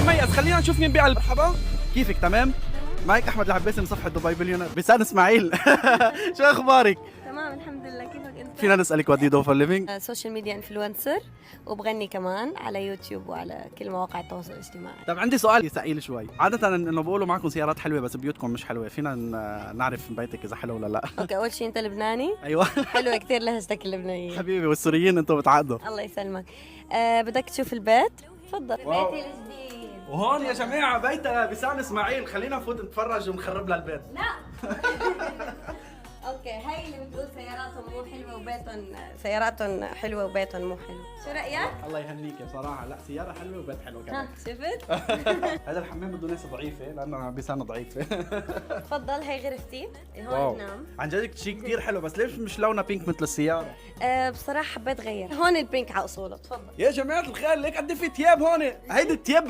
مميز. خلينا نشوف مين بيع. مرحبا، كيفك؟ تمام؟ معك احمد العباسي من صفحه دبي بليونير. بسان اسماعيل. شو اخبارك؟ تمام الحمد لله. كيفك انت؟ فينا نسالك وات دو يو فور ليفينج؟ سوشيال ميديا انفلونسر، وبغني كمان على يوتيوب وعلى كل مواقع التواصل الاجتماعي. طب عندي سؤال ثقيل شوي. عاده انه بقولوا معكم سيارات حلوه بس بيوتكم مش حلوه، فينا نعرف بيتك اذا حلو ولا لا؟ اوكي، اول شيء انت لبناني. ايوه. حلوه كثير لهجتك اللبنانيه. حبيبي، والسوريين انتم بتعقدوا. الله يسلمك. بدك تشوف البيت؟ تفضل. واو. بيتي الجديد. وهون يا جماعه بيت بسان اسماعيل. خلينا نفوت نتفرج ونخرب لها البيت. لا. اوكي، هاي اللي بتقول سياراتهم مو حلوه وبيتهم، سياراتهم حلوه وبيتهم مو حلو، شو رايك؟ الله يهنيك بصراحه. لا، سياره حلوه وبيت حلو ها كمان. شفت؟ هذا الحمام بده ناس ضعيفه لانه بسان ضعيفه. تفضل، هي غرفتي واو، هون بنام. عن جد شيء كثير حلو، بس ليش مش لونها بينك مثل السياره؟ بصراحه حبيت غير، هون البينك على اصوله. تفضل. يا جماعه الخير، ليك قد في ثياب هون. هيدي الثياب